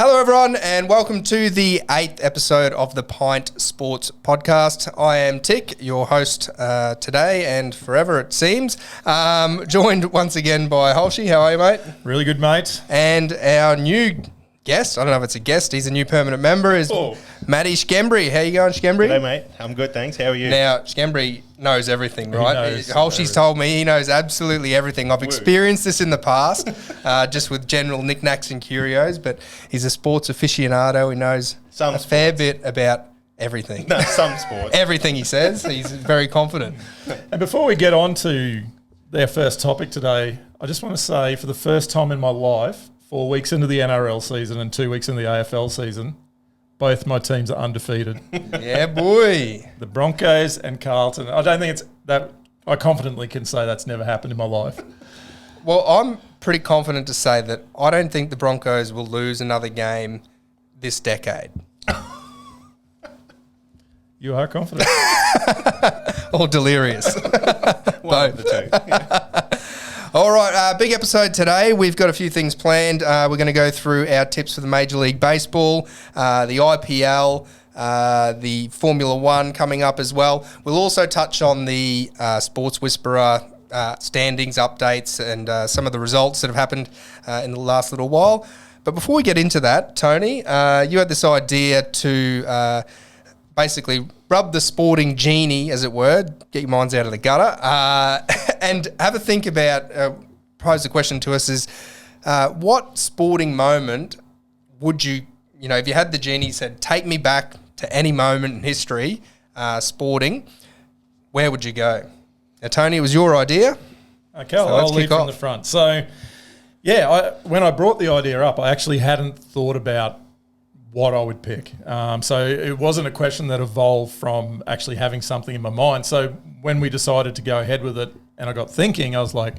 Hello, everyone, and welcome to the 8th episode of the Pint Sports Podcast. I am Tick, your host today and forever, it seems. Joined once again by Holshy. How are you, mate? Really good, mate. And our new guest, I don't know if it's a guest, he's a new permanent member, is Matty Schembri. How you going, Schembri? Hello, mate. I'm good, thanks. How are you? Now, Schembri knows everything, right? Holshy's everything. told me he knows absolutely everything. I've experienced this in the past, just with general knickknacks and curios, but he's a sports aficionado. He knows a fair bit about everything. No, some sports. Everything he says, he's very confident. And before we get on to their first topic today, I just want to say for the first time in my life, 4 weeks into the NRL season and 2 weeks into the AFL season, both my teams are undefeated. Yeah, boy. The Broncos and Carlton. I don't think it's that. I confidently can say that's never happened in my life. Well, I'm pretty confident to say that I don't think the Broncos will lose another game this decade. You are confident. Or delirious. One of the two. All right, big episode today. We've got a few things planned. We're going to go through our tips for the Major League Baseball, the IPL, the Formula One coming up as well. We'll also touch on the Sports Whisperer standings updates and some of the results that have happened in the last little while. But before we get into that, Tony, you had this idea to basically rub the sporting genie, as it were, get your minds out of the gutter, and have a think about, pose the question to us is, what sporting moment would you, if you had the genie said, take me back to any moment in history, sporting, where would you go? Now, Tony, it was your idea. Okay, so I'll lead from the front. So, yeah, when I brought the idea up, I actually hadn't thought about what I would pick. So it wasn't a question that evolved from actually having something in my mind. So when we decided to go ahead with it and I got thinking, I was like,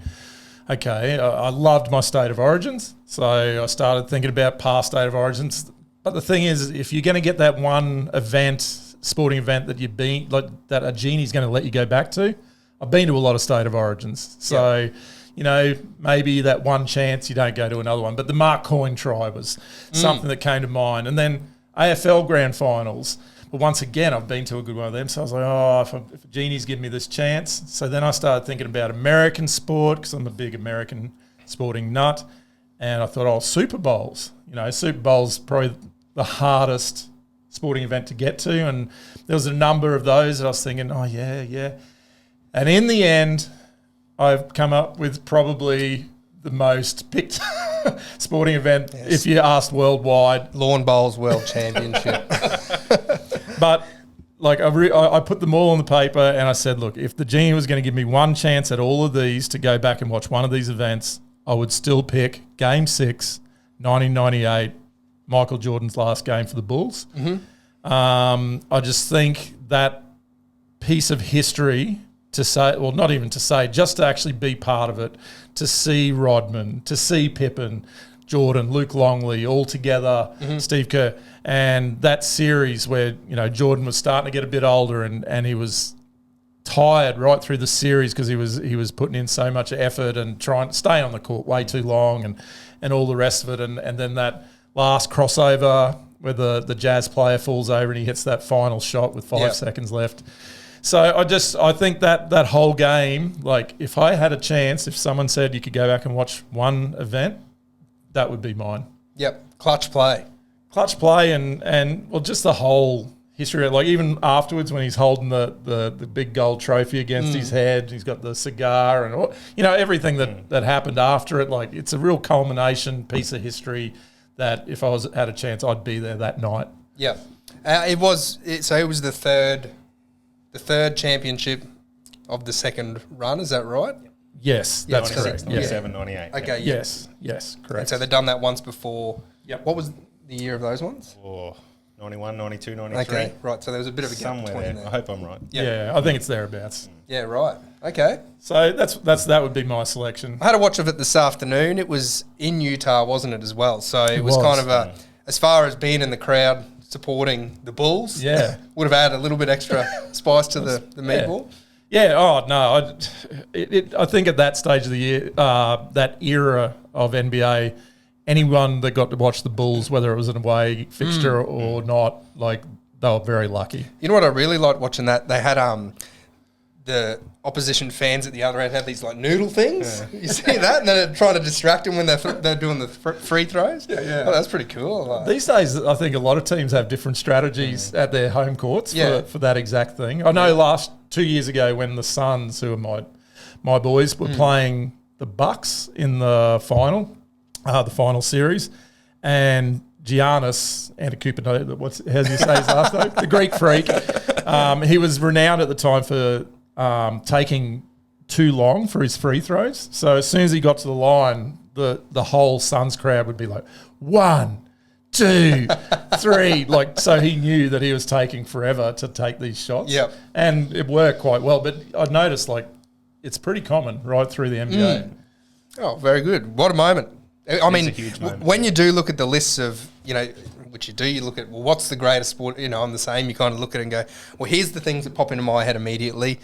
okay, I loved my state of origins. So I started thinking about past state of origins. But the thing is, if you're going to get that one event, sporting event that you've been, like that a genie's going to let you go back to, I've been to a lot of state of origins. So, maybe that one chance you don't go to another one. But the Mark Coyne try was something that came to mind. And then AFL grand finals. But once again, I've been to a good one of them. So I was like, if a genie's given me this chance. So then I started thinking about American sport because I'm a big American sporting nut. And I thought, Super Bowls. Super Bowl's probably the hardest sporting event to get to. And there was a number of those that I was thinking, yeah. And in the end, I've come up with probably the most picked sporting event if you asked worldwide. Lawn Bowls World Championship. But I put them all on the paper and I said, look, if the genie was going to give me one chance at all of these to go back and watch one of these events, I would still pick Game 6, 1998, Michael Jordan's last game for the Bulls. Mm-hmm. I just think that piece of history to say, well, not even to say, just to actually be part of it, to see Rodman, to see Pippen, Jordan, Luke Longley, all together, Steve Kerr, and that series where, Jordan was starting to get a bit older and he was tired right through the series because he was putting in so much effort and trying to stay on the court way too long and all the rest of it. And then that last crossover where the Jazz player falls over and he hits that final shot with 5 seconds left. So I think that whole game, like if I had a chance, if someone said you could go back and watch one event, that would be mine. Yep, clutch play and well, just the whole history, like even afterwards when he's holding the big gold trophy against his head, he's got the cigar and all, everything that happened after it. Like it's a real culmination piece of history that if I had a chance, I'd be there that night. Yep, it was the third championship of the second run, is that right? Yes, that's correct. 97, 98. Okay, yes, correct. And so they've done that once before. Yep. What was the year of those ones? 91, 92, 93. Okay, right. So there was a bit of a gap somewhere between there. there. I hope I'm right. Yeah, I think it's thereabouts. Yeah, right. Okay. So that would be my selection. I had a watch of it this afternoon. It was in Utah, wasn't it, as well? So it was kind of as far as being in the crowd supporting the Bulls, would have added a little bit extra spice to the meatball. Yeah. Oh no. I think at that stage of the year, that era of NBA, anyone that got to watch the Bulls, whether it was an away fixture or not, like they were very lucky. You know what I really liked watching that? They had the opposition fans at the other end had these like noodle things. Yeah. You see that? And they're trying to distract them when they're doing the free throws. Yeah. Oh, that's pretty cool. These days, I think a lot of teams have different strategies at their home courts for that exact thing. I know last 2 years ago when the Suns, who are my boys, were playing the Bucks in the final series, and Giannis Antetokounmpo, how do you say his last name? The Greek freak. He was renowned at the time for taking too long for his free throws. So as soon as he got to the line, the whole Suns crowd would be like, 1, 2, 3. Like, so he knew that he was taking forever to take these shots. Yep. And it worked quite well. But I noticed, like, it's pretty common right through the NBA. Oh, very good. What a moment. I mean, a huge moment. When you do look at the lists of, which you do, you look at, well, what's the greatest sport? I'm the same. You kind of look at it and go, well, here's the things that pop into my head immediately.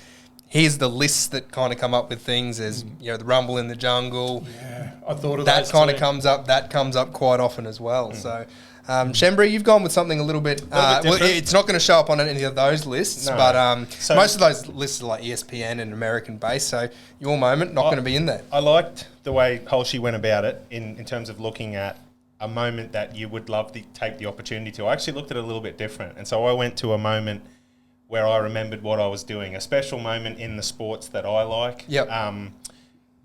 Here's the lists that kind of come up with things as, the Rumble in the Jungle. Yeah, I thought of that kind of comes up. That comes up quite often as well. So, Schembri, you've gone with something a little bit. Well, it's not going to show up on any of those lists, but most of those lists are like ESPN and American based. So, your moment not going to be in there. I liked the way Holshi went about it in terms of looking at a moment that you would love to take the opportunity to. I actually looked at it a little bit different, and so I went to a moment where I remembered what I was doing, a special moment in the sports that I like. Yep.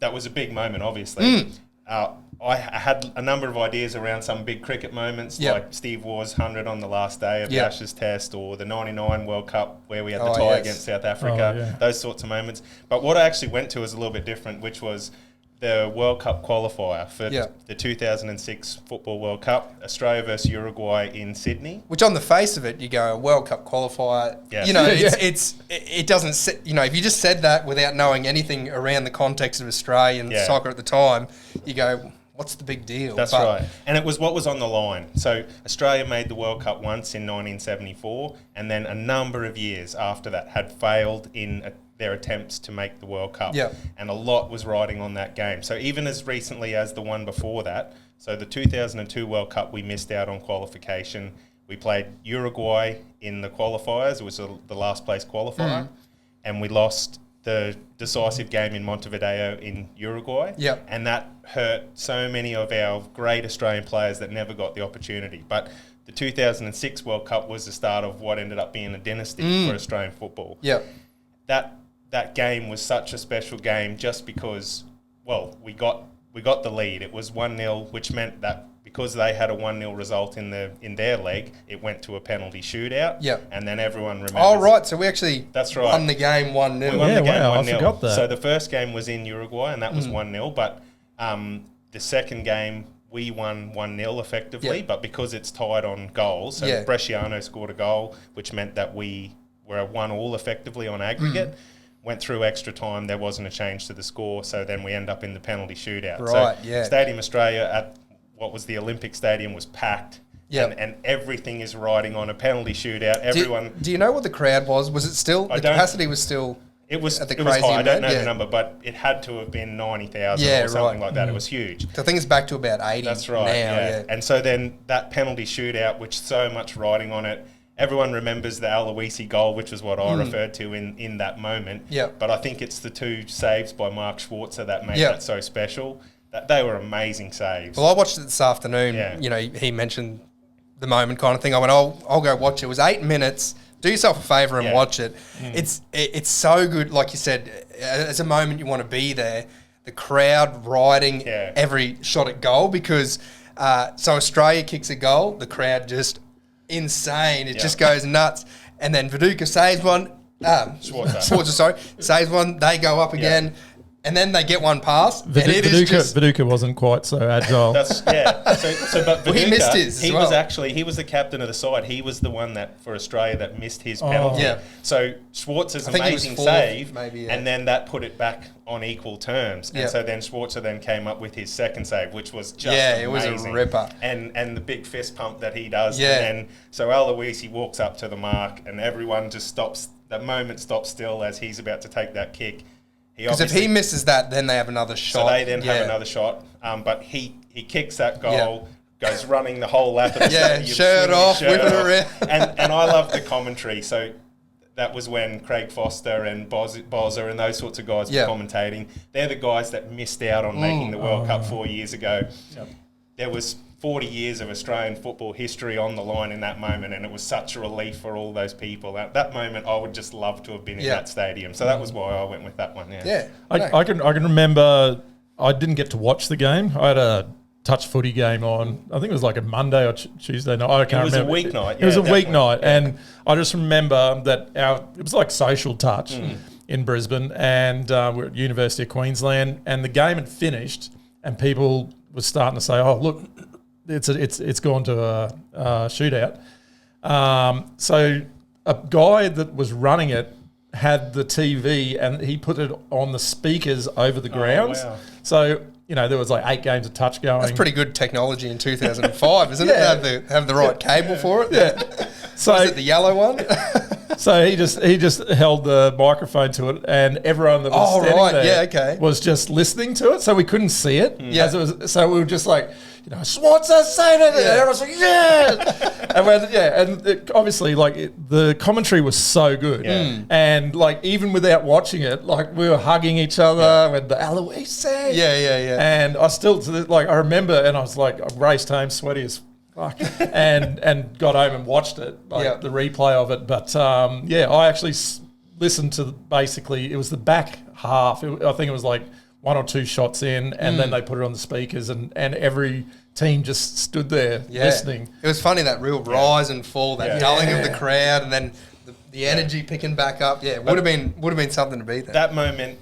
That was a big moment, obviously. I had a number of ideas around some big cricket moments, like Steve Waugh's 100 on the last day of the Ashes Test, or the 99 World Cup where we had the tie against South Africa, those sorts of moments. But what I actually went to was a little bit different, which was the World Cup qualifier for the 2006 Football World Cup, Australia versus Uruguay in Sydney. Which on the face of it, you go, a World Cup qualifier. Yes. It doesn't, if you just said that without knowing anything around the context of Australian soccer at the time, you go, what's the big deal? That's right. And it was what was on the line. So Australia made the World Cup once in 1974, and then a number of years after that had failed in their attempts to make the World Cup. Yep. And a lot was riding on that game. So even as recently as the one before that, so the 2002 World Cup, we missed out on qualification. We played Uruguay in the qualifiers. It was the last place qualifier. And we lost the decisive game in Montevideo in Uruguay. Yep. And that hurt so many of our great Australian players that never got the opportunity. But the 2006 World Cup was the start of what ended up being a dynasty for Australian football. Yep. That game was such a special game just because, well, we got the lead. It was 1-0, which meant that because they had a 1-0 result in their leg, it went to a penalty shootout. Yep. And then everyone remembers. Oh, right. So we actually won the game 1-0. We won the game 1-0. I forgot that. So the first game was in Uruguay, and that was 1-0. But the second game, we won 1-0 effectively. But because it's tied on goals, so Bresciano scored a goal, which meant that we were 1-1 effectively on aggregate. Went through extra time, there wasn't a change to the score, so then we end up in the penalty shootout. Right, so Stadium Australia at what was the Olympic Stadium was packed, and everything is riding on a penalty shootout. Everyone. Do you know what the crowd was? Was it still, the capacity was still it was at the it was crazy high. I don't know amount? the number, but it had to have been 90,000 or something like that. It was huge. So I think it's back to about 80 That's right, now. yeah. And so then that penalty shootout, which so much riding on it, everyone remembers the Aloisi goal, which is what I referred to in that moment. Yep. But I think it's the two saves by Mark Schwarzer that made that so special. That they were amazing saves. Well, I watched it this afternoon. Yeah. He mentioned the moment kind of thing. I went, I'll go watch it. It was 8 minutes. Do yourself a favour and watch it. It's so good. Like you said, as a moment you want to be there. The crowd riding every shot at goal because so Australia kicks a goal, the crowd just insane. It just goes nuts. And then Viduka saves one. Schwarzer, saves one. They go up again. And then they get one pass. Viduka wasn't quite so agile. But Viduka, he missed his. He was the captain of the side. He was the one that for Australia that missed his penalty. So Schwarzer's amazing save, and then that put it back on equal terms. And so then Schwarzer then came up with his second save, which was just amazing. It was a ripper. And the big fist pump that he does. And then so Aloisi walks up to the mark, and everyone just stops. That moment stops still as he's about to take that kick. Because if he misses that, then they have another shot. So they then have another shot. But he kicks that goal, goes running the whole lap of the stadium, shirt off, whipping around. And I love the commentary. So that was when Craig Foster and Bozza and those sorts of guys were commentating. They're the guys that missed out on making the World Cup 4 years ago. Yep. There was 40 years of Australian football history on the line in that moment, and it was such a relief for all those people. At that moment, I would just love to have been in that stadium. So that was why I went with that one. I can remember I didn't get to watch the game. I had a touch footy game on, I think it was like a Monday or Tuesday night. I can't remember. It was a weeknight. It was a weeknight, and I just remember that it was like social touch in Brisbane, and we're at University of Queensland, and the game had finished, and people were starting to say, "Oh, look, it's gone to a shootout." So a guy that was running it had the TV, and he put it on the speakers over the grounds. Wow. So there was like 8 games of touch going. That's pretty good technology in 2005, isn't it? Have the right cable for it. Yeah. So was it the yellow one? So he just held the microphone to it, and everyone that was standing there was just listening to it. So we couldn't see it. So we were just like, Schwarzer saying it, and everyone's like, and obviously, the commentary was so good, and even without watching it, we were hugging each other with the Aloise, and I still I remember, and I was like, I raced home sweaty as fuck, and got home and watched it, the replay of it, but I actually listened to basically it was the back half. I think it was like 1 or 2 shots in, and then they put it on the speakers, and every team just stood there listening. It was funny, that real rise and fall, that yelling of the crowd, and then the energy picking back up. Yeah, it would have been something to be there. That moment,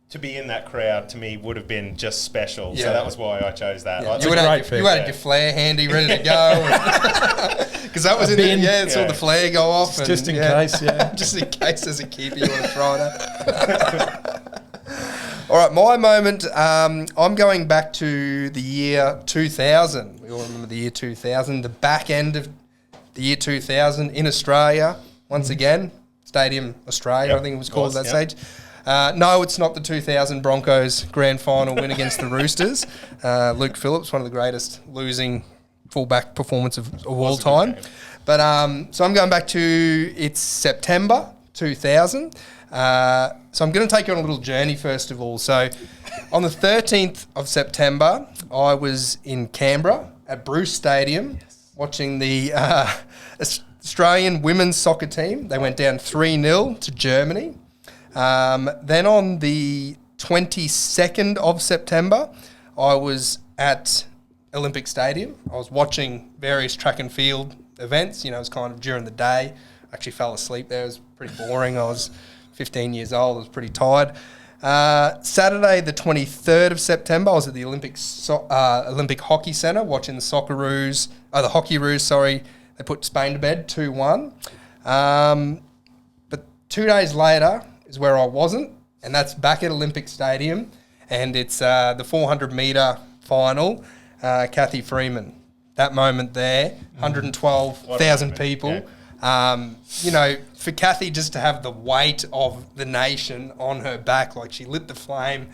to be in that crowd, to me, would have been just special. Yeah. So that was why I chose that. Yeah. You had your flare handy, ready to go. Because that was saw the flare go off. Just in case, just in case as a keeper you want to try it. All right, my moment, I'm going back to the year 2000. We all remember the year 2000, the back end of the year 2000 in Australia. Once again, Stadium Australia, I think it was called at that stage. No, it's not the 2000 Broncos grand final win against the Roosters. Luke Phillips, one of the greatest losing fullback performance of all time. But so I'm going back to, it's September 2000. So I'm going to take you on a little journey first of all. So on the 13th of September, I was in Canberra at Bruce Stadium watching the Australian women's soccer team. They went down 3-0 to Germany. Then on the 22nd of September, I was at Olympic Stadium. I was watching various track and field events. It was kind of during the day. I actually fell asleep there. It was pretty boring. I was 15 years old. I was pretty tired. Saturday, the 23rd of September, I was at the Olympic Hockey Centre watching the Hockeyroos. They put Spain to bed 2-1. But 2 days later is where I wasn't, and that's back at Olympic Stadium, and it's the 400-metre final, Kathy Freeman. That moment there, 112,000 people. Yeah. For Kathy just to have the weight of the nation on her back, she lit the flame.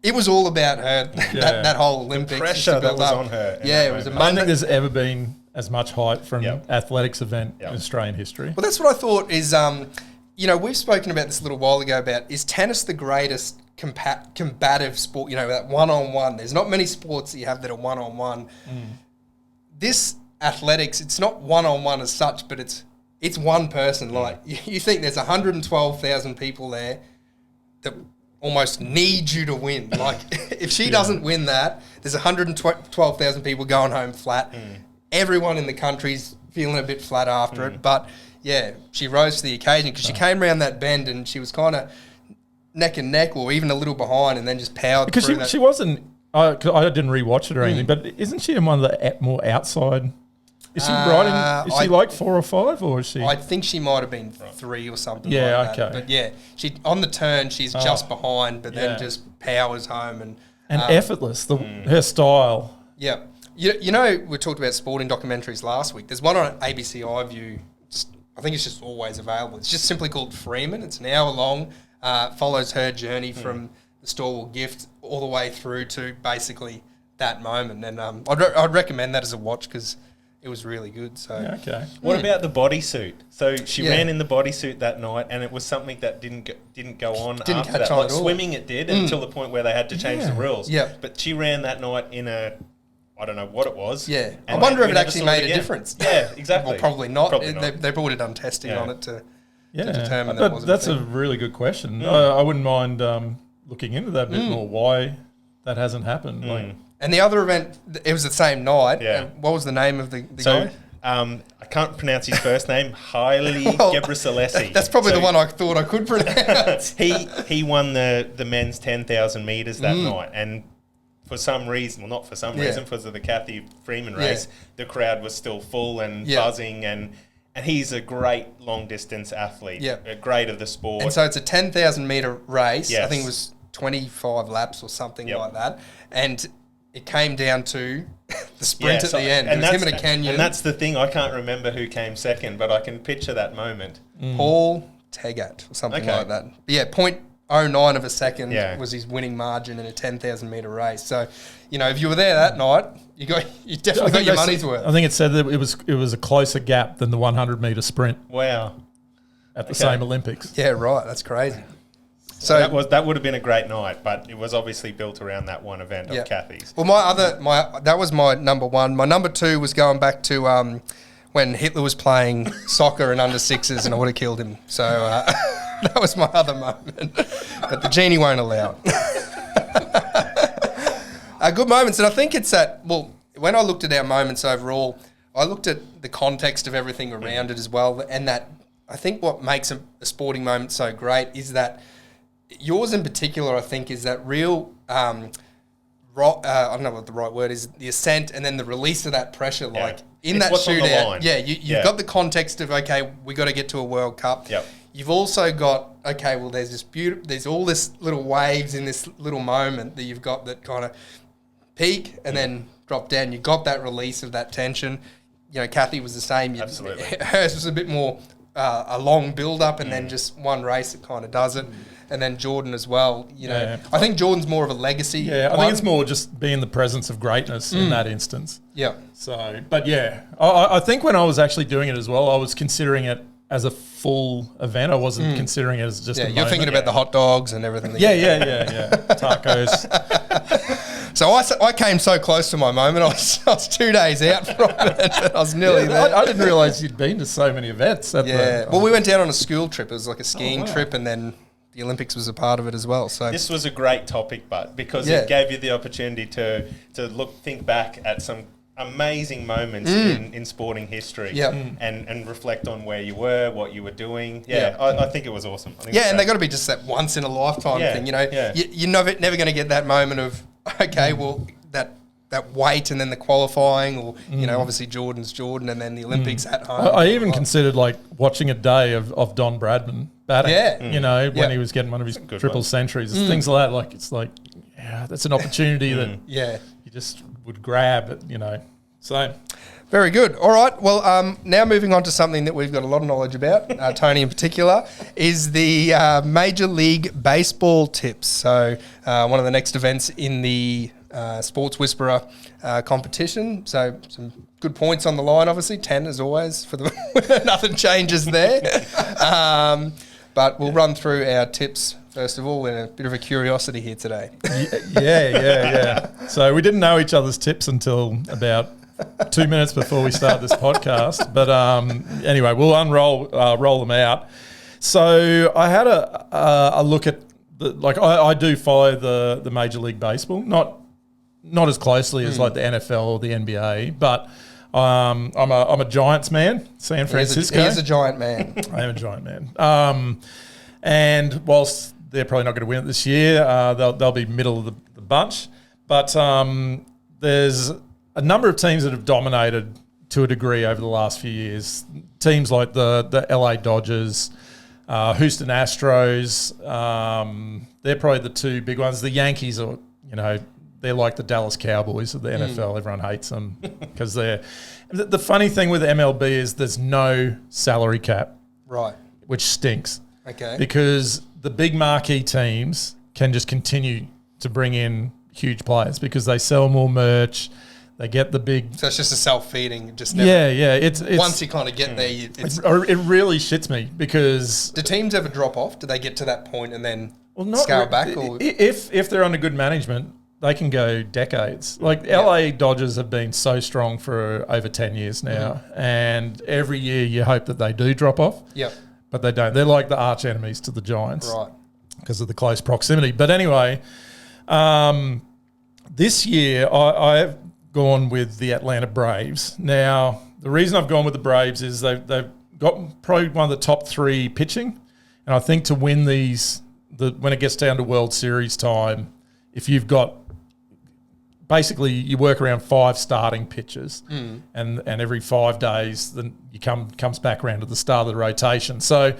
It was all about her, that whole Olympics. The pressure that was on her. Yeah, it was amazing. I don't think there's ever been as much hype from an athletics event in Australian history. Well, that's what I thought is, we've spoken about this a little while ago about, is tennis the greatest combative sport, that one-on-one? There's not many sports that you have that are one-on-one. This athletics, it's not one-on-one as such, but it's one person. You think there's 112,000 people there that almost need you to win. If she doesn't win that, there's 112,000 people going home flat. Everyone in the country's feeling a bit flat after it. But, she rose to the occasion because she came around that bend and she was kind of neck and neck or even a little behind and then just powered through that. She wasn't... I didn't rewatch it or anything, but isn't she in one of the more outside... Is she riding? Is she 4 or 5, or is she? I think she might have been 3 or something. That. But she on the turn, she's just behind, but then just powers home and effortless. Her style. Yeah, we talked about sporting documentaries last week. There's one on ABC iView. I think it's just always available. It's just simply called Freeman. It's an hour long. Follows her journey from the Stalwart Gift all the way through to basically that moment. And I'd recommend that as a watch because it was really good. So okay. What about the bodysuit? So she ran in the bodysuit that night, and it was something that didn't go on Didn't after catch that. on Like at all. swimming, it did until the point where they had to change the rules. Yeah. But she ran that night in a, I don't know what it was. Yeah. I and wonder if we it never actually saw made a again. difference. Yeah, exactly. Well, probably not. Probably not. They brought it on testing on it to determine that but wasn't that's a a thing. really good question. I wouldn't mind looking into that a bit more, why that hasn't happened. Like, And the other event, it was the same night. Yeah. What was the name of the So, guy? I can't pronounce his first name. Haile Well, Gebrselassie. That's probably So the one I thought I could pronounce. he won the men's 10,000 meters that night, and for some reason, well, not for some reason, because of the Kathy Freeman race, the crowd was still full and buzzing, and he's a great long distance athlete, a great of the sport. And so it's a 10,000 meter race. Yes. I think it was 25 laps or something like that. And it came down to the sprint at the end. It was him in a canyon. And that's the thing. I can't remember who came second, but I can picture that moment. Paul Tegat or something like that. But yeah, 0.09 of a second was his winning margin in a 10,000 meter race. So, you know, if you were there that night, you definitely got your money's worth. I think it said that it was a closer gap than the 100 meter sprint Wow. at the same Olympics. Yeah, right. That's crazy. So that would have been a great night, but it was obviously built around that one event of Kathy's. Well, that was my number one. My number two was going back to when Hitler was playing soccer and under sixes, and I would have killed him. So that was my other moment, but the genie won't allow it. Good moments, and I think it's that. Well, when I looked at our moments overall, I looked at the context of everything around it as well, and that I think what makes a sporting moment so great is that. Yours in particular, I think, is that real, I don't know what the right word is, the ascent and then the release of that pressure. Like in It's that what's on the shootout, line. you've got the context of, okay, we got to get to a World Cup. Yep. You've also got, okay, well, there's all this little waves in this little moment that you've got that kind of peak and then drop down. You got that release of that tension. You know, Kathy was the same. Absolutely. Hers was a bit more a long build-up and then just one race that kind of does it. And then Jordan as well, you know. I think Jordan's more of a legacy. Yeah, I think it's more just being the presence of greatness in that instance. Yeah. So, but yeah, I think when I was actually doing it as well, I was considering it as a full event. I wasn't considering it as just a you're moment. thinking about the hot dogs and everything. Yeah. Tacos. So I came so close to my moment. I was 2 days out from it. I was nearly there. I didn't realise you'd been to so many events. Well, we went down on a school trip. It was like a skiing trip, and then the Olympics was a part of it as well. So this was a great topic, but because it gave you the opportunity to think back at some amazing moments in sporting history and reflect on where you were, what you were doing. I think it was awesome. And they got to be just that once in a lifetime thing. You know, you're never going to get that moment of, okay, well, that weight and then the qualifying, or you know, obviously Jordan's Jordan, and then the Olympics at home. I even considered like watching a day of Don Bradman batting. You know, when he was getting one of his triple centuries, things like that. Like it's like, that's an opportunity that you just would grab. You know, so. Very good. All right. Well, now moving on to something that we've got a lot of knowledge about, Tony in particular, is the Major League Baseball tips. So one of the next events in the Sports Whisperer competition. So some good points on the line, obviously. 10 as always. Nothing changes there. But we'll run through our tips first of all. We're a bit of a curiosity here today. Yeah. So we didn't know each other's tips until about 2 minutes before we start this podcast. But anyway, we'll roll them out. So I had a look at I do follow the Major League Baseball, not as closely as like the NFL or the NBA, but I'm a Giants man, San Francisco. He is a giant man. I am a giant man. And whilst they're probably not going to win it this year, they'll be middle of the bunch. But there's a number of teams that have dominated to a degree over the last few years. Teams like the LA Dodgers, Houston Astros, they're probably the two big ones. The Yankees are, they're like the Dallas Cowboys of the NFL. Everyone hates them because they're... The funny thing with MLB is there's no salary cap. Right. Which stinks. Okay. Because the big marquee teams can just continue to bring in, huge players because they sell more merch. They get the big... So it's just a self-feeding. Just never, yeah. It's once you kind of get there... It really shits me because... Do teams ever drop off? Do they get to that point and then scale back? Or? If they're under good management, they can go decades. Like LA Dodgers have been so strong for over 10 years now, and every year you hope that they do drop off. Yep. But they don't. They're like the arch enemies to the Giants. Right. Because of the close proximity. But anyway, this year I've gone with the Atlanta Braves. Now, the reason I've gone with the Braves is they've got probably one of the top 3 pitching. And I think to win these, when it gets down to World Series time, if you've got, basically you work around 5 starting pitchers and every 5 days then comes back around to the start of the rotation. So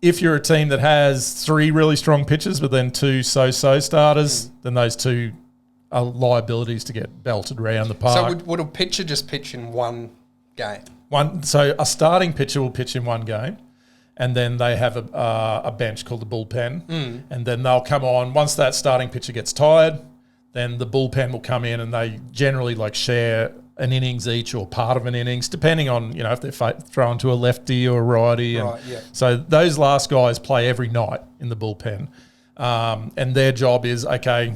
if you're a team that has 3 really strong pitchers but then 2 so-so starters, then those 2 are liabilities to get belted around the park. So would a pitcher just pitch in one game? So a starting pitcher will pitch in one game, and then they have a bench called the bullpen, and then they'll come on. Once that starting pitcher gets tired, then the bullpen will come in and they generally share an innings each or part of an innings, depending on, if they're thrown to a lefty or a righty. Right, yeah. So those last guys play every night in the bullpen, and their job is, okay,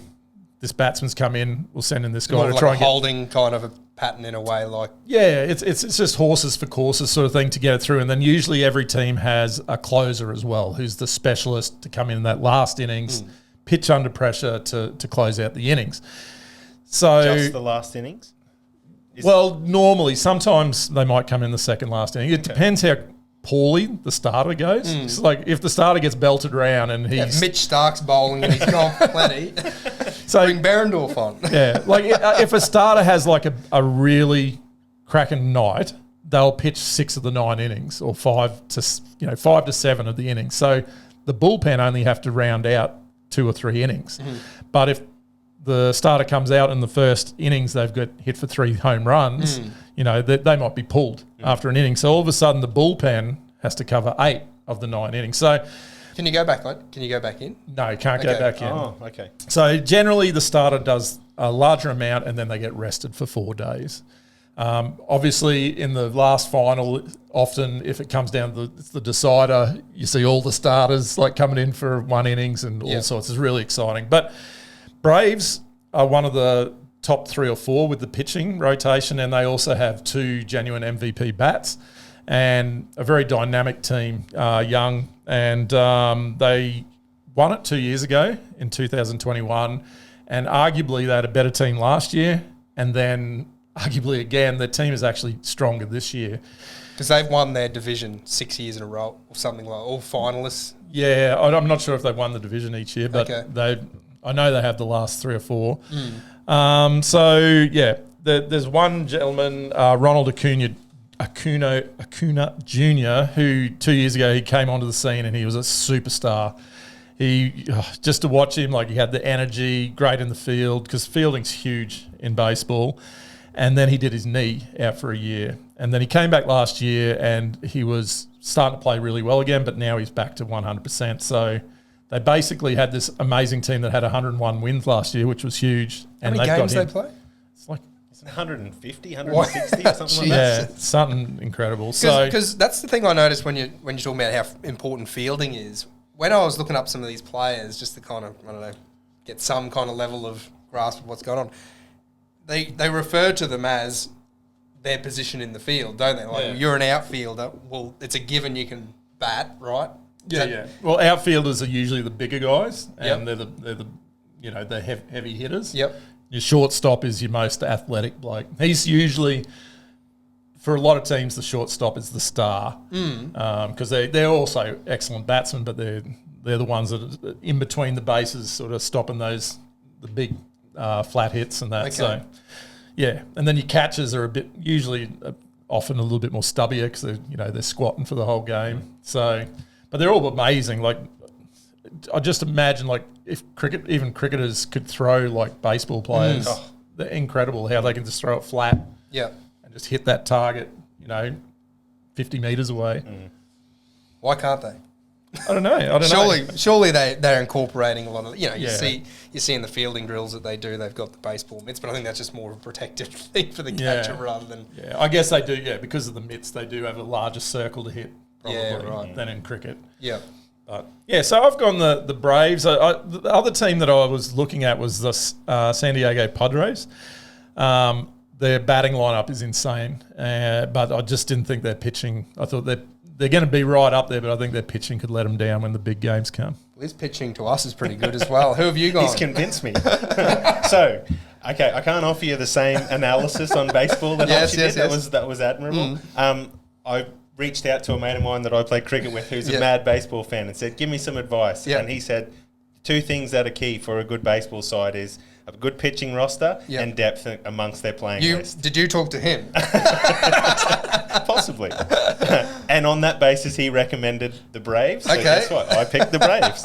this batsman's come in, we'll send in this guy to try and holding kind of a pattern in a way, it's just horses for courses sort of thing to get it through. And then usually every team has a closer as well, who's the specialist to come in that last innings, pitch under pressure to close out the innings. So just the last innings? Normally, sometimes they might come in the second last inning. It depends how poorly the starter goes. It's like if the starter gets belted around and he's... Mitch Stark's bowling and he's gone plenty. So bring Berendorf on. If a starter has a really cracking night, they'll pitch 6 of the 9 innings or 5 to 7 of the innings. So the bullpen only have to round out 2 or 3 innings. But if the starter comes out in the first innings, they've got hit for 3 home runs, they might be pulled after an inning. So all of a sudden the bullpen has to cover 8 of the 9 innings. So can you go back? Can you go back in? No, you can't go back in. Oh, okay. So generally the starter does a larger amount and then they get rested for 4 days. Obviously, in the last final, often if it comes down to the decider, you see all the starters coming in for 1 innings and all sorts. It's really exciting. But Braves are one of the top 3 or 4 with the pitching rotation, and they also have 2 genuine MVP bats and a very dynamic team, young. And they won it 2 years ago in 2021, and arguably they had a better team last year, and then arguably again their team is actually stronger this year. Because they've won their division 6 years in a row or something all finalists. Yeah, I'm not sure if they've won the division each year, but I know they have the last 3 or 4. There's one gentleman, Ronald Acuna Jr., who 2 years ago he came onto the scene and he was a superstar. Just to watch him, he had the energy, great in the field, because fielding's huge in baseball. And then he did his knee out for a year. And then he came back last year and he was starting to play really well again, but now he's back to 100%. So they basically had this amazing team that had 101 wins last year, which was huge. How many games they play? It's like 150, 160 or something like that. Yeah, something incredible. Because that's the thing I noticed when you're talking about how important fielding is. When I was looking up some of these players, just to kind of, get some kind of level of grasp of what's going on, they refer to them as their position in the field, don't they? You're an outfielder. Well, it's a given you can bat, right? Yeah. Well, outfielders are usually the bigger guys, and they're the heavy hitters. Yep. Your shortstop is your most athletic bloke. He's usually, for a lot of teams, the shortstop is the star because they're also excellent batsmen, but they're the ones that are in between the bases, sort of stopping the big flat hits and that. Okay. So, and then your catchers are often a little bit more stubbier because they're squatting for the whole game. So, but they're all amazing. I just imagine if even cricketers could throw like baseball players. They're incredible how they can just throw it flat. Yeah. And just hit that target, 50 metres away. Why can't they? I don't know. Surely they're incorporating a lot of, you see in the fielding drills that they do, they've got the baseball mitts, but I think that's just more of a protective thing for the catcher rather than... Yeah, I guess they do, because of the mitts, they do have a larger circle to hit probably than in cricket. Yeah. But, so I've gone the Braves. The other team that I was looking at was the San Diego Padres. Their batting lineup is insane, but I just didn't think their pitching... I thought they're going to be right up there, but I think their pitching could let them down when the big games come. Well, his pitching to us is pretty good as well. Who have you got? He's convinced me. So, okay, I can't offer you the same analysis on baseball that Holsh did. That was admirable. I reached out to a mate of mine that I play cricket with who's a mad baseball fan and said, give me some advice. And he said, 2 things that are key for a good baseball side is a good pitching roster and depth amongst their playing list. Did you talk to him? Possibly. And on that basis, he recommended the Braves. So guess what? I picked the Braves.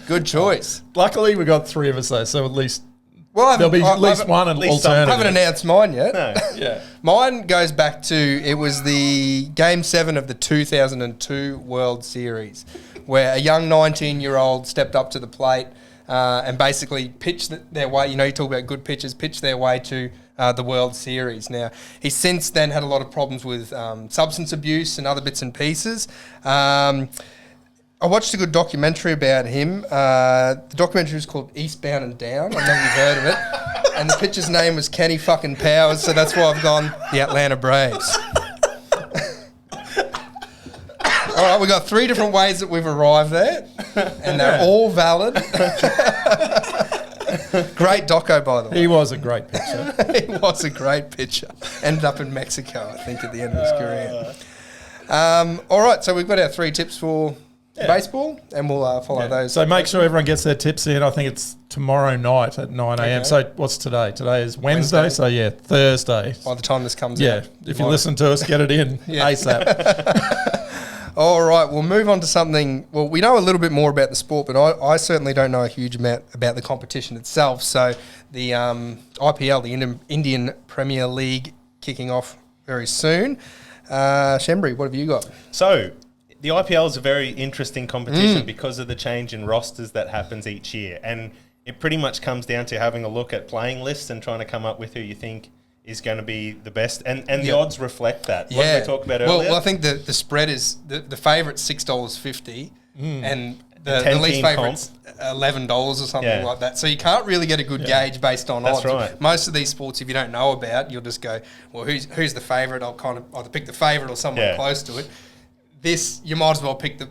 Good choice. Luckily, we got 3 of us though, so at least there'll be at least one alternative. I haven't announced mine yet. No. Mine goes back to, it was the Game 7 of the 2002 World Series, where a young 19-year-old stepped up to the plate and basically pitched their way. You talk about good pitchers, pitched their way to the World Series. Now, he's since then had a lot of problems with substance abuse and other bits and pieces. I watched a good documentary about him. The documentary was called Eastbound and Down. I don't know if you've heard of it. And the pitcher's name was Kenny fucking Powers, so that's why I've gone the Atlanta Braves. All right, we've got 3 different ways that we've arrived there, and they're all valid. Great doco, by the way. He was a great pitcher. He was a great pitcher. Ended up in Mexico, I think, at the end of his career. All right, so we've got our 3 tips for baseball, and we'll follow those. So make sure everyone gets their tips in. I think it's tomorrow night at 9 a.m. Okay. So what's today? Today is Wednesday. So, Thursday. By the time this comes out. Yeah, if you listen to us, get it in ASAP. All right, we'll move on to something. Well, we know a little bit more about the sport, but I certainly don't know a huge amount about the competition itself. So the IPL, the Indian Premier League, kicking off very soon. Schembri, what have you got? So the IPL is a very interesting competition because of the change in rosters that happens each year. And it pretty much comes down to having a look at playing lists and trying to come up with who you think is going to be the best, and the odds reflect that. What did we talk about earlier? Well, I think the spread is the favourite's $6.50, and the least favourite's $11 or something like that. So you can't really get a good gauge based on odds. That's right. Most of these sports, if you don't know about, you'll just go, well, who's the favourite? I'll kind of either pick the favourite or someone close to it. This, you might as well pick the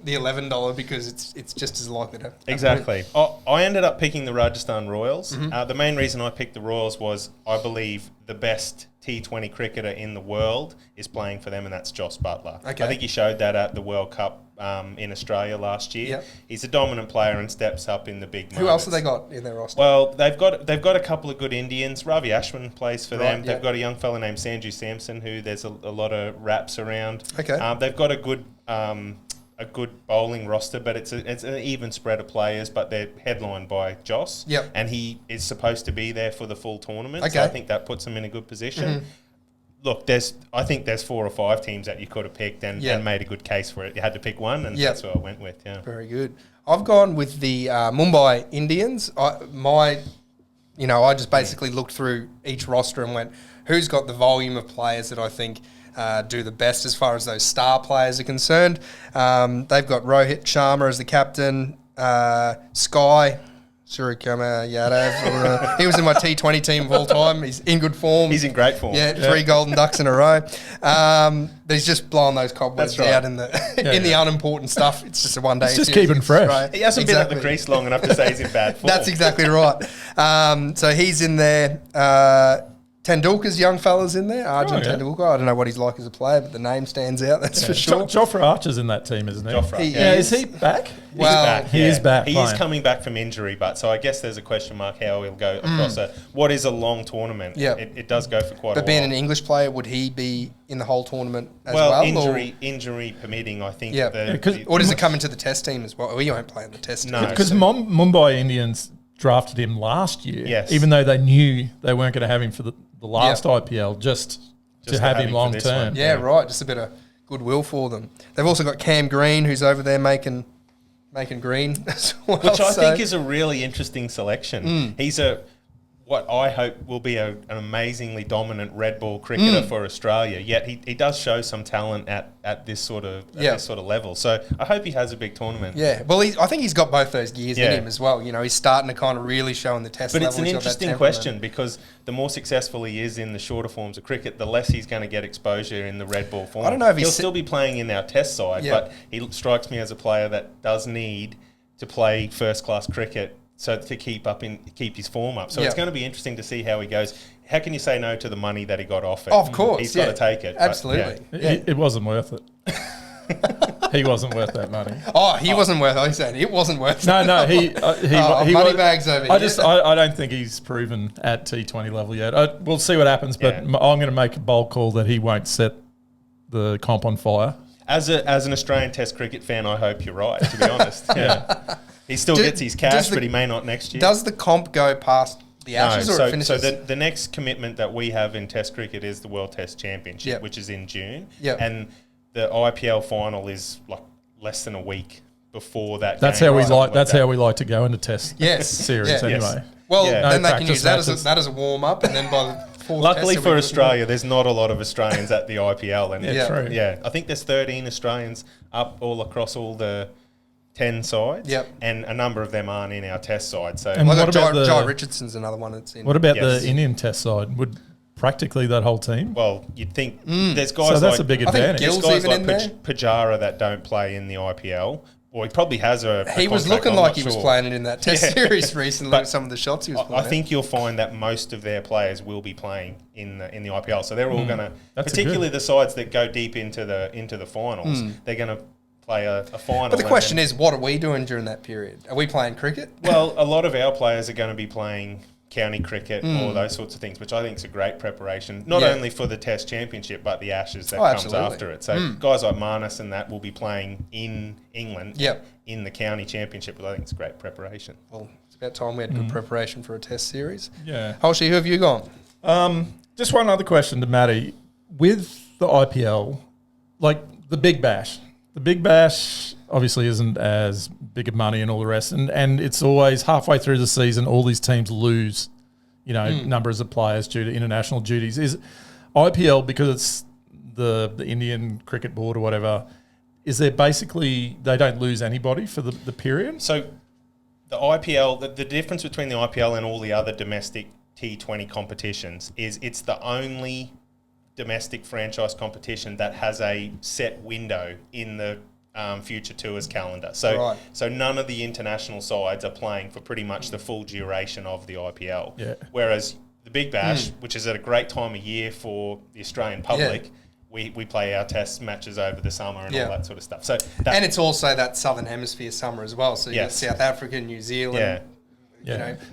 $11 because it's just as likely to happen. Exactly. I ended up picking the Rajasthan Royals. The main reason I picked the Royals was I believe the best T20 cricketer in the world is playing for them, and that's Joss Buttler. Okay. I think he showed that at the World Cup in Australia last year. Yep. He's a dominant player and steps up in the big moments. Who else have they got in their roster? Well, they've got a couple of good Indians. Ravi Ashwin plays for them. They've got a young fella named Sanju Samson who there's a lot of raps around. Okay. They've got a good bowling roster, but it's an even spread of players, but they're headlined by Joss. Yep. And he is supposed to be there for the full tournament. Okay. So I think that puts him in a good position. Look, I think there's 4 or 5 teams that you could have picked and made a good case for it. You had to pick one, and that's what I went with. Yeah, very good. I've gone with the Mumbai Indians. I just basically looked through each roster and went, who's got the volume of players that I think do the best as far as those star players are concerned. They've got Rohit Sharma as the captain, Sky Suryakumar Yadav. He was in my T20 team of all time. He's in good form. He's in great form. Yeah, 3 golden ducks in a row. But he's just blowing those cobwebs out in the the unimportant stuff. It's just a one day. It's just keeping fresh. He hasn't been at the crease long enough to say he's in bad form. That's exactly right. So he's in there. Tendulkar's young fella's in there. Tendulkar. I don't know what he's like as a player, but the name stands out, that's for sure. Jofra Archer's in that team, isn't he? Jofra. Is he back? He is back. He is coming back from injury, but so I guess there's a question mark how he'll go across what is a long tournament. Yeah. It does go for quite a while. But being an English player, would he be in the whole tournament as well? Injury permitting, I think. Or does it come into the test team as well? Or you won't play in the test team? No. Because Mumbai Indians drafted him last year, even though they knew they weren't going to have him for the last IPL, just to have him long term. Yeah, right. Just a bit of goodwill for them. They've also got Cam Green, who's over there making green as well. Which I think is a really interesting selection. He's what I hope will be an amazingly dominant red ball cricketer for Australia. Yet he does show some talent at this sort of level. So I hope he has a big tournament. Yeah, well, I think he's got both those gears in him as well. You know, he's starting to kind of really show in the test level. But it's an interesting question because the more successful he is in the shorter forms of cricket, the less he's going to get exposure in the red ball form. I don't know if he'll still be playing in our test side, but he strikes me as a player that does need to play first class cricket. So to keep his form up. So it's going to be interesting to see how he goes. How can you say no to the money that he got offered? Of course. He's got to take it. Absolutely. It wasn't worth it. He wasn't worth that money. Oh, he wasn't worth it. I said it wasn't worth it. No, he money bags over here. I don't think he's proven at T20 level yet. We'll see what happens, but I'm going to make a bold call that he won't set the comp on fire. As an Australian Test cricket fan, I hope you're right, to be honest. Yeah. He still gets his cash, but he may not next year. Does the comp go past the Ashes or it finishes? So the next commitment that we have in Test cricket is the World Test Championship, which is in June. And the IPL final is like less than a week before that. That's how we like. That's how we like to go into Test series anyway. Yes. Well, then they can use that as a warm up, and then by the fourth luckily test for Australia, there's not a lot of Australians at the IPL, and true. I think there's 13 Australians up all across all the 10 sides, and a number of them aren't in our test side. So, and what about Jai Richardson's another one that's in. What about the Indian test side? Would practically that whole team? Well, you'd think there's guys so that's a big advantage. There's guys like Pujara that don't play in the IPL. Well, he probably has a He was looking like he was playing it in that test series recently with some of the shots he was playing. I think you'll find that most of their players will be playing in the IPL. So they're all going to, particularly the sides that go deep into the finals, they're going to play a final. But the question is, what are we doing during that period? Are we playing cricket? Well, a lot of our players are going to be playing county cricket or those sorts of things, which I think is a great preparation, not only for the Test Championship, but the Ashes that comes after it. So guys like Marnus and that will be playing in England in the county championship, which I think is great preparation. Well, it's about time we had good preparation for a Test series. Yeah. Holshy, who have you gone? Just one other question to Matty. With the IPL, like the Big Bash. The Big Bash obviously isn't as big of money and all the rest, and it's always halfway through the season, all these teams lose, numbers of players due to international duties. Is IPL, because it's the Indian Cricket Board or whatever, is there basically they don't lose anybody for the period? So the IPL, the difference between the IPL and all the other domestic T20 competitions is it's the only domestic franchise competition that has a set window in the future tours calendar. So none of the international sides are playing for pretty much the full duration of the IPL. Yeah. Whereas the Big Bash, which is at a great time of year for the Australian public, we play our test matches over the summer and all that sort of stuff. So and it's also that Southern Hemisphere summer as well. So you got South Africa, New Zealand. Yeah.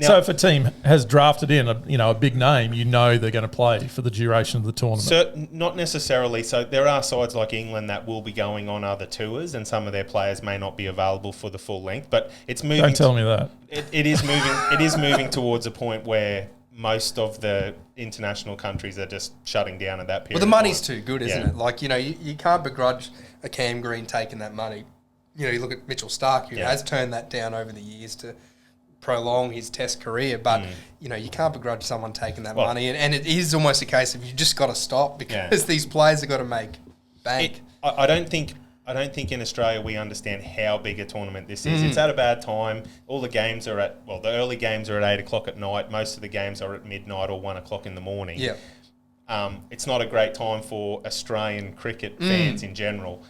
So if a team has drafted in a big name, they're going to play for the duration of the tournament. So not necessarily. So there are sides like England that will be going on other tours, and some of their players may not be available for the full length. But it's moving. Don't tell me that. It is moving. It is moving towards a point where most of the international countries are just shutting down at that period. Well, the money's too good, isn't it? Like you can't begrudge a Cam Green taking that money. You look at Mitchell Starc, who has turned that down over the years to prolong his test career, but you can't begrudge someone taking that money, and it is almost a case of you just got to stop because these players have got to make bank. I don't think in Australia we understand how big a tournament this is. It's at a bad time. All the games are the early games are at 8 o'clock at night. Most of the games are at midnight or 1 o'clock in the morning. It's not a great time for Australian cricket fans in general.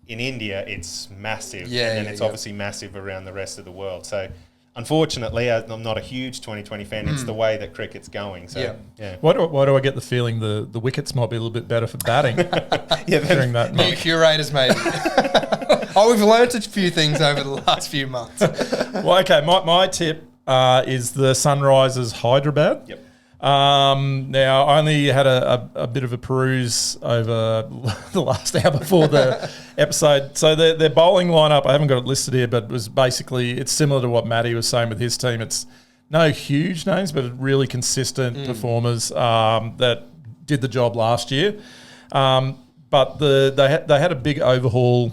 In India, it's massive, and it's obviously massive around the rest of the world. So unfortunately, I'm not a huge 2020 fan. It's the way that cricket's going. So, Why do I get the feeling the wickets might be a little bit better for batting during that month? New curators, maybe. We've learnt a few things over the last few months. Well, okay, my tip is the Sunrisers Hyderabad. Yep. Now, I only had a bit of a peruse over the last hour before the episode. So their bowling lineup, I haven't got it listed here, but it's similar to what Matty was saying with his team. It's no huge names, but really consistent performers that did the job last year. But they had a big overhaul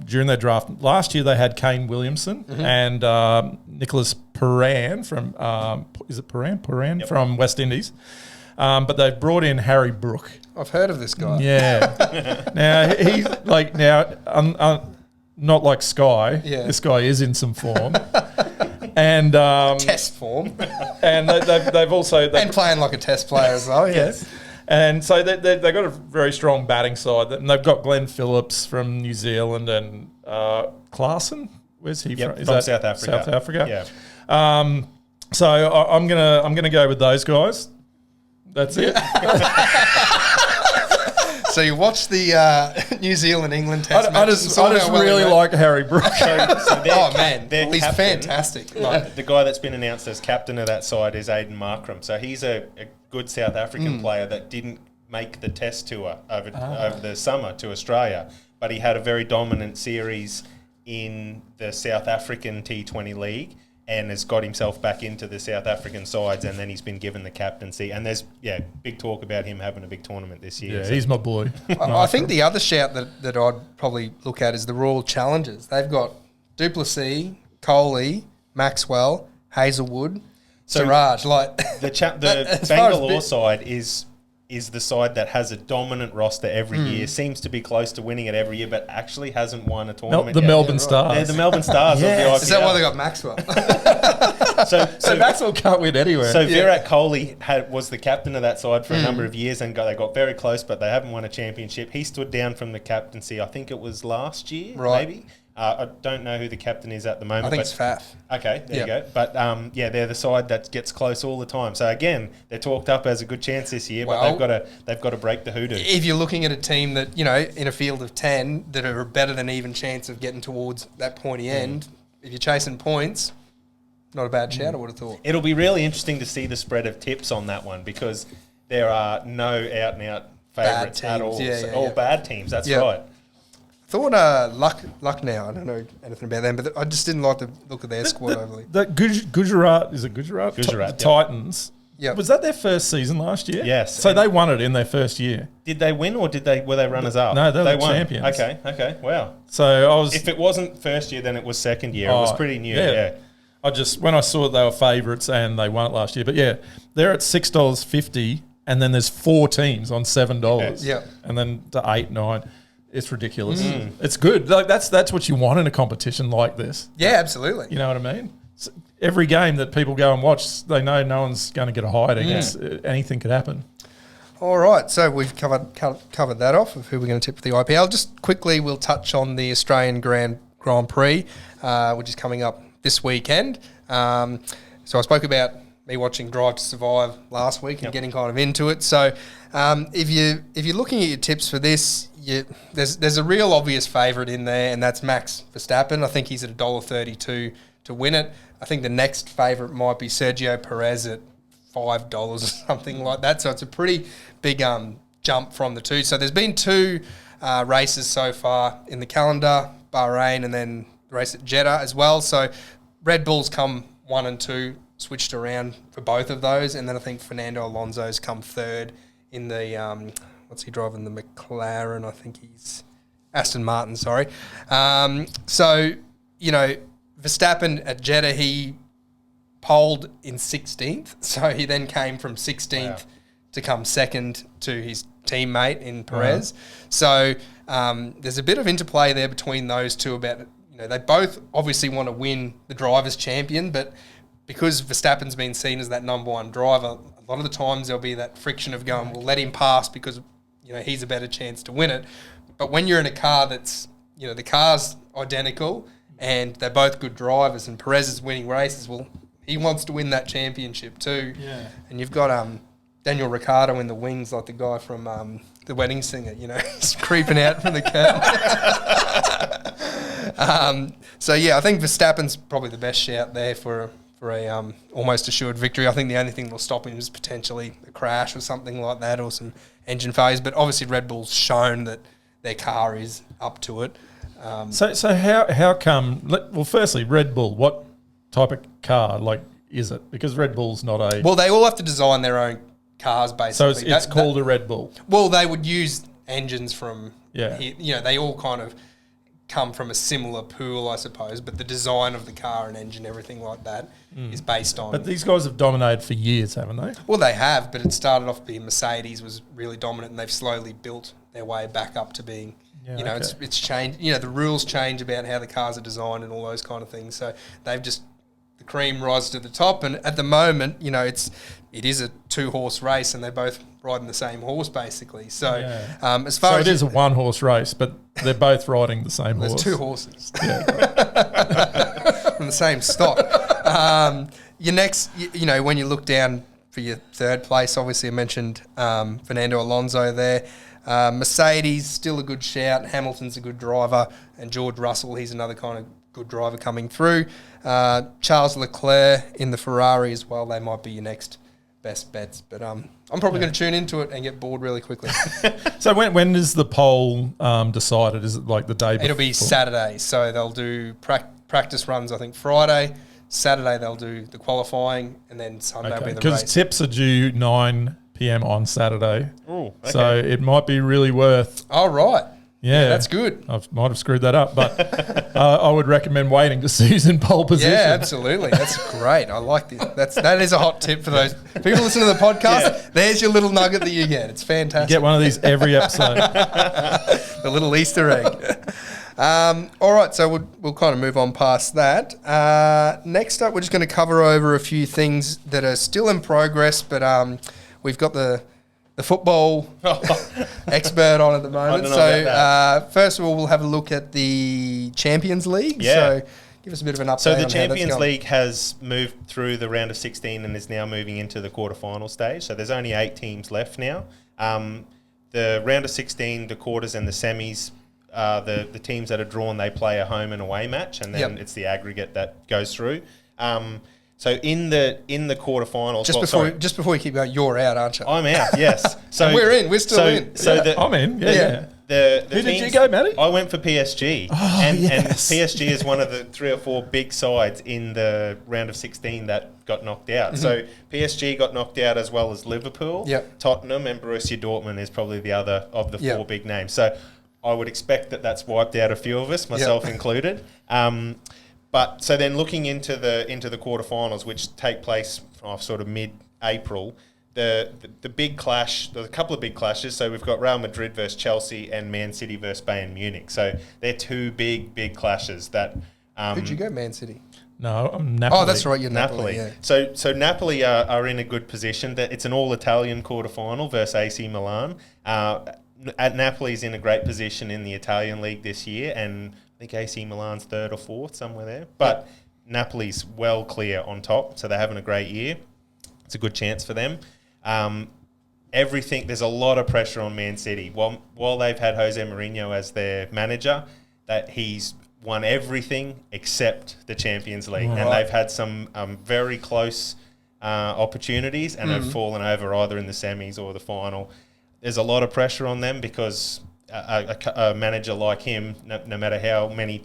during their draft. Last year they had Kane Williamson and Nicholas Perrin from is it Perrin from West Indies. But they've brought in Harry Brook. I've heard of this guy. Yeah. Now he's like not like Sky. Yeah. This guy is in some form. And test form. And they've also and playing like a test player as well. Yes. And so they've got a very strong batting side. And they've got Glenn Phillips from New Zealand and Klaassen. Where's he from? Is that South Africa? South Africa. Yeah. So I'm gonna go with those guys. That's it. So you watch the New Zealand-England test match. I just really like Harry Brook. Oh man, he's captain, fantastic. The guy that's been announced as captain of that side is Aiden Markram. So he's a good South African player that didn't make the test tour over the summer to Australia, but he had a very dominant series in the South African T20 League and has got himself back into the South African sides, and then he's been given the captaincy. And there's big talk about him having a big tournament this year. Yeah, he's my boy. I think the other shout that I'd probably look at is the Royal Challengers. They've got Duplessis, Kohli, Maxwell, Hazelwood, Siraj. Like the Bangalore side is the side that has a dominant roster every year, seems to be close to winning it every year, but actually hasn't won a tournament yet. Melbourne Stars. They're the Melbourne Stars of the IPL. Is that why they got Maxwell? So Maxwell can't win anywhere. So Virat Kohli was the captain of that side for a number of years, and they got very close, but they haven't won a championship. He stood down from the captaincy, I think it was last year, maybe. I don't know who the captain is at the moment. I think it's Faf. Okay, there you go. But they're the side that gets close all the time. So again, they're talked up as a good chance this year, but they've got to break the hoodoo. If you're looking at a team that, in a field of 10 that are a better than even chance of getting towards that pointy end, if you're chasing points, not a bad shout, I would have thought. It'll be really interesting to see the spread of tips on that one, because there are no out and out favourites at all. All bad teams. That's right. I thought Lucknow, I don't know anything about them, but I just didn't like the look of their squad overly. Gujarat, is it Gujarat? Gujarat, the Titans. Yep. Was that their first season last year? Yes. So they won it in their first year. Did they win, or were they runners up? No, they won. Champions. Okay, wow. So if it wasn't first year, then it was second year. It was pretty new. Yeah. When I saw it, they were favourites and they won it last year. But they're at $6.50, and then there's 4 teams on $7. Yeah. And then to 8, 9. It's ridiculous. It's good. Like that's what you want in a competition like this. Yeah, absolutely. You know what I mean? So every game that people go and watch, they know no one's going to get a hiding. Anything could happen. All right, so we've covered that off of who we're going to tip for the IPL. Just quickly, we'll touch on the Australian Grand Prix, which is coming up this weekend. So I spoke about me watching Drive to Survive last week and getting kind of into it. So if you're looking at your tips for this, there's a real obvious favourite in there, and that's Max Verstappen. I think he's at $1.32 to win it. I think the next favourite might be Sergio Perez at $5 or something like that. So it's a pretty big jump from the two. So there's been 2 races so far in the calendar, Bahrain and then the race at Jeddah as well. So Red Bull's come 1 and 2, switched around for both of those, and then I think Fernando Alonso's come 3rd in the what's he driving? The McLaren, I think he's Aston Martin. Sorry. So Verstappen at Jeddah, he poled in 16th, so he then came from 16th to come 2nd to his teammate in Perez. So there's a bit of interplay there between those two about they both obviously want to win the drivers' champion, but because Verstappen's been seen as that number 1 driver, a lot of the times there'll be that friction of going, we'll let him pass because he's a better chance to win it. But when you're in a car that's, the car's identical and they're both good drivers and Perez is winning races, well, he wants to win that championship too. Yeah. And you've got Daniel Ricciardo in the wings, like the guy from The Wedding Singer, he's creeping out from the curtain. I think Verstappen's probably the best shout there for a almost assured victory. I think the only thing that will stop him is potentially a crash or something like that, or some engine failures. But obviously Red Bull's shown that their car is up to it. So how come? Well, firstly, Red Bull. What type of car is it? Because Red Bull's not a. Well, they all have to design their own cars basically. So it's called a Red Bull. Well, they would use engines from, Yeah. they all kind of come from a similar pool, I suppose, but the design of the car and engine, everything like that, is based on... But these guys have dominated for years, haven't they? Well, they have, but it started off being Mercedes was really dominant, and they've slowly built their way back up to being... it's changed. The rules change about how the cars are designed and all those kind of things. So they've just... The cream rises to the top, and at the moment, it is a 2-horse race, and they're both riding the same horse basically. So, as far as it is a 1-horse race, but they're both riding the same horse. There's 2 horses from the same stock. Your next, when you look down for your third place, obviously I mentioned Fernando Alonso there. Mercedes still a good shout. Hamilton's a good driver, and George Russell, he's another kind of good driver coming through. Charles Leclerc in the Ferrari as well. They might be your next best bets, but I'm probably going to tune into it and get bored really quickly. So when is the poll decided? Is it like the day before? It'll be Saturday, so they'll do practice runs, I think, Friday. Saturday they'll do the qualifying, and then Sunday will be the race. Because tips are due 9 p.m. on Saturday. Ooh, okay. So it might be really worth... Oh, right. Yeah, that's good. I might have screwed that up, but I would recommend waiting to see who's in pole position. Yeah, absolutely. That's great. I like this. That is a hot tip for those people listening to the podcast. Yeah. There's your little nugget that you get. It's fantastic. You get one of these every episode. The little Easter egg. All right, so we'll kind of move on past that. Next up, we're just going to cover over a few things that are still in progress, but we've got the football expert on at the moment. So first of all, we'll have a look at the Champions League. Yeah. So give us a bit of an update. So the Champions League has moved through the round of 16 and is now moving into the quarterfinal stage. So there's only 8 teams left now. The round of 16, the quarters and the semis, the teams that are drawn, they play a home and away match, and then it's the aggregate that goes through. So in the quarterfinals, just before you keep going, you're out, aren't you? I'm out. Yes. So and we're in. We're still in. So I'm in. Yeah. Who did you go, Matty? I went for PSG. And PSG is one of the 3 or 4 big sides in the round of 16 that got knocked out. Mm-hmm. So PSG got knocked out as well as Liverpool, Tottenham, and Borussia Dortmund is probably the other of the 4 big names. So I would expect that that's wiped out a few of us, myself included. But so then looking into the quarterfinals, which take place sort of mid-April, the big clash, there's a couple of big clashes. So we've got Real Madrid versus Chelsea and Man City versus Bayern Munich. So they're 2 big clashes that... Who'd you go, Man City? No, I'm Napoli. Oh, that's right, you're Napoli. Yeah. So Napoli are in a good position. That it's an all-Italian quarterfinal versus AC Milan. Napoli's in a great position in the Italian league this year, and I think AC Milan's 3rd or 4th, somewhere there. But Napoli's well clear on top, so they're having a great year. It's a good chance for them. There's a lot of pressure on Man City. While they've had Jose Mourinho as their manager, that he's won everything except the Champions League. Right. And they've had some very close opportunities and have fallen over either in the semis or the final. There's a lot of pressure on them because a manager like him, no matter how many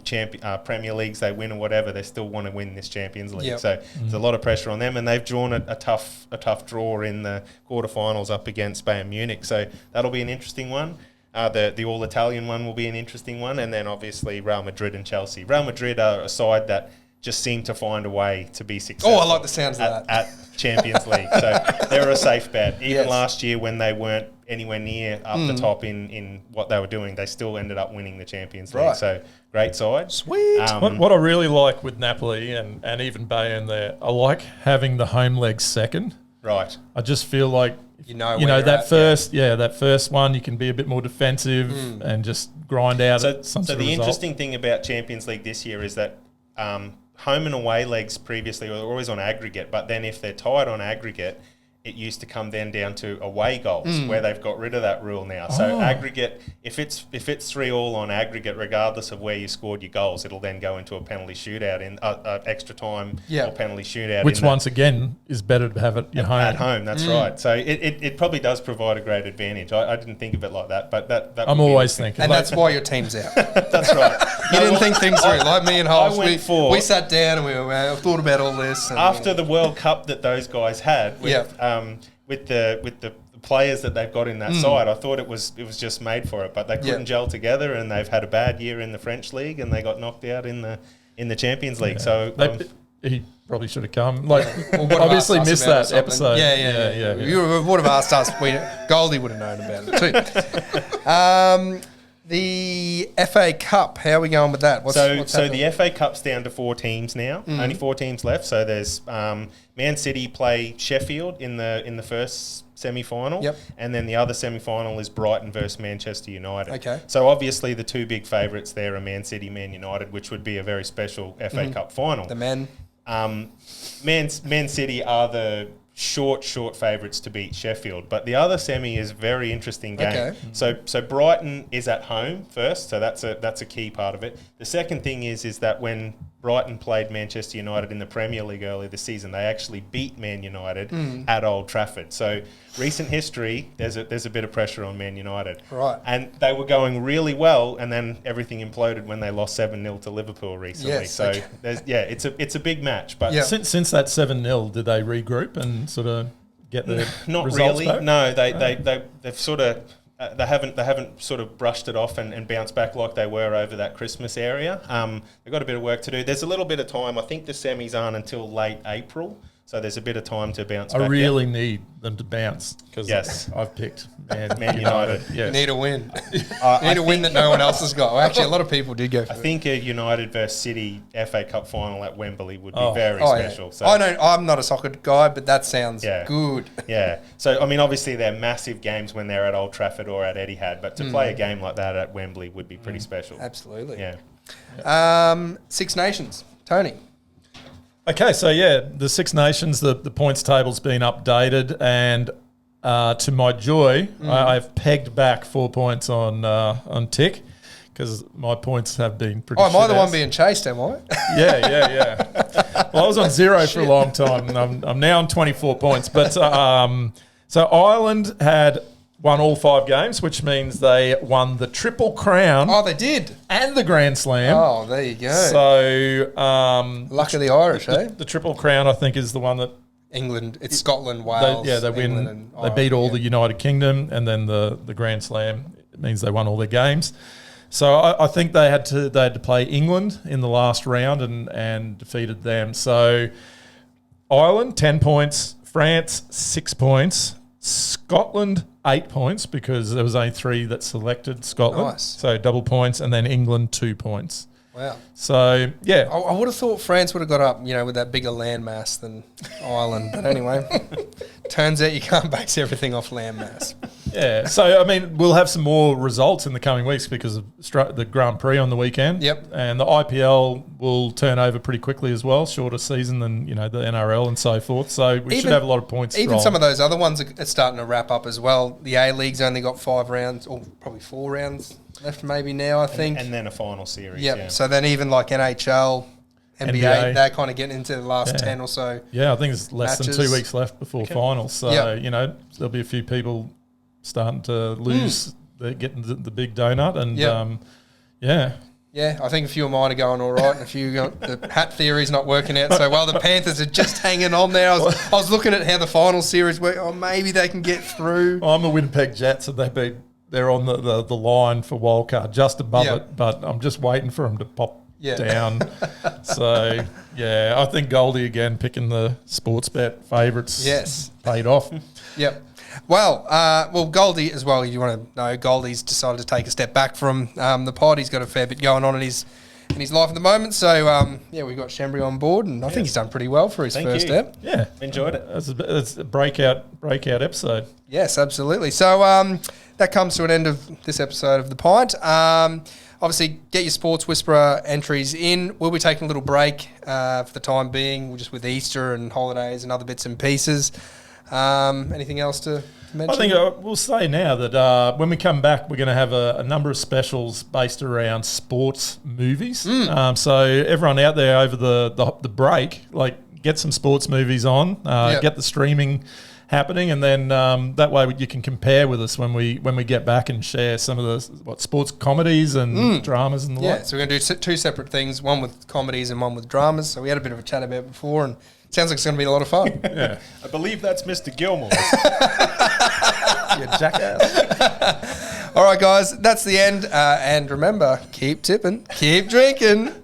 Premier Leagues they win or whatever, they still want to win this Champions League. Yep. So there's a lot of pressure on them, and they've drawn a tough draw in the quarterfinals up against Bayern Munich. So that'll be an interesting one. The all-Italian one will be an interesting one, and then obviously Real Madrid and Chelsea. Real Madrid are a side that just seem to find a way to be successful. Oh, I like the sounds of that. At Champions League. So they're a safe bet. Even last year when they weren't anywhere near up the top in what they were doing, they still ended up winning the Champions League. Right. So great side. Sweet. What I really like with Napoli and even Bayern there, I like having the home leg second. Right. I just feel like that first one you can be a bit more defensive and just grind out some sort of result. Interesting thing about Champions League this year is that home and away legs previously were always on aggregate, but then if they're tied on aggregate, it used to come then down to away goals where they've got rid of that rule now. So aggregate, if it's 3-3 on aggregate, regardless of where you scored your goals, it'll then go into a penalty shootout in extra time or penalty shootout. Which once again is better to have it at home. At home, that's right. So it probably does provide a great advantage. I didn't think of it like that, but that I'm always thinking. And that's why your team's out. That's right. You didn't think things through. Like me and Holsh, we sat down and we thought about all this. And, after the World Cup that those guys had with the players that they've got in that side. I thought it was just made for it, but they couldn't gel together, and they've had a bad year in the French league, and they got knocked out in the Champions League. So he probably should have come. Obviously missed that episode. Yeah. You would have asked us. Goldie would have known about it too. The FA Cup, how are we going with that? What's the FA Cup's down to 4 teams now. Only 4 teams left. So there's Man City play Sheffield in the first semi-final, and then the other semi-final is Brighton versus Manchester United. Okay. So obviously the 2 big favourites there are Man City, Man United, which would be a very special FA Cup final. The men. Man City are the short favourites to beat Sheffield, but the other semi is a very interesting game. Okay. So Brighton is at home first, so that's a key part of it. The second thing is that when Brighton played Manchester United in the Premier League earlier this season, they actually beat Man United at Old Trafford. So recent history, there's a bit of pressure on Man United. Right. And they were going really well, and then everything imploded when they lost 7-0 to Liverpool recently. Yes, so it's a big match. But since that 7-0, did they regroup and sort of get the not results really back? No, they've sort of they haven't sort of brushed it off and bounced back like they were over that Christmas area. They've got a bit of work to do. There's a little bit of time. I think the semis aren't until late April, so there's a bit of time to bounce back. I really need them to bounce because I've picked Man United. Yes. You need a win. Need a win that no one else has got. Well, actually, a lot of people did go for it. I think a United versus City FA Cup final at Wembley would be very special. Yeah. So I know I'm not a soccer guy, but that sounds good. Yeah. So, I mean, obviously they're massive games when they're at Old Trafford or at Etihad, but to play a game like that at Wembley would be pretty special. Absolutely. Yeah. Six Nations. Tony. Okay, so the Six Nations, the points table's been updated, and to my joy, I've pegged back 4 points on Tick because my points have been pretty. Am I the one being chased? Am I? Yeah. Well, I was on 0 for a long time, and I'm now on 24 points. But so Ireland had won all 5 games, which means they won the Triple Crown. Oh, they did. And the Grand Slam. Oh, there you go. So luck of the Irish, The Triple Crown, I think, is the one that England. It's Scotland, Wales. They win. They beat all the United Kingdom, and then the Grand Slam. It means they won all their games. So I think they had to play England in the last round and defeated them. So Ireland 10 points, France 6 points, Scotland 8 points because there was only 3 that selected Scotland. Nice. So double points, and then England 2 points. Wow. So, yeah. I would have thought France would have got up, with that bigger landmass than Ireland. But anyway, turns out you can't base everything off landmass. Yeah. So, I mean, we'll have some more results in the coming weeks because of the Grand Prix on the weekend. Yep. And the IPL will turn over pretty quickly as well. Shorter season than, the NRL and so forth. So, we should have a lot of points. Even some of those other ones are starting to wrap up as well. The A-League's only got 5 rounds, or probably 4 rounds left maybe now, I think. And then a final series. Yep. Yeah. So then even like NHL, NBA, they're kind of getting into the last 10 or so. Yeah, I think it's less than 2 weeks left before finals. So, there'll be a few people starting to lose, getting the big donut. And, Yeah, I think a few of mine are going all right, and a few the hat theory's not working out so well. The Panthers are just hanging on there. I was looking at how the final series worked. Oh, maybe they can get through. I'm the Winnipeg Jets, and they're on the line for wildcard, just above it, but I'm just waiting for them to pop down. So, I think Goldie again picking the sports bet favourites paid off. Yep. Well, Goldie as well, you want to know, Goldie's decided to take a step back from the pod. He's got a fair bit going on in his life at the moment. So, we've got Schembri on board, and I think he's done pretty well for his first step. Yeah. Enjoyed it. It's a breakout episode. Yes, absolutely. So, that comes to an end of this episode of The Pint. Obviously, get your Sports Whisperer entries in. We'll be taking a little break for the time being, just with Easter and holidays and other bits and pieces. Anything else to mention? I think we'll say now that when we come back, we're going to have a number of specials based around sports movies. So everyone out there over the break, get some sports movies on, get the streaming happening, and then that way you can compare with us when we get back and share some of the sports comedies and dramas and the like. So we're going to do 2 separate things, one with comedies and one with dramas. So we had a bit of a chat about it before, and Sounds like it's going to be a lot of fun. Yeah. I believe that's Mr. Gilmore. You jackass. All right, guys, that's the end. And remember, keep tipping, keep drinking.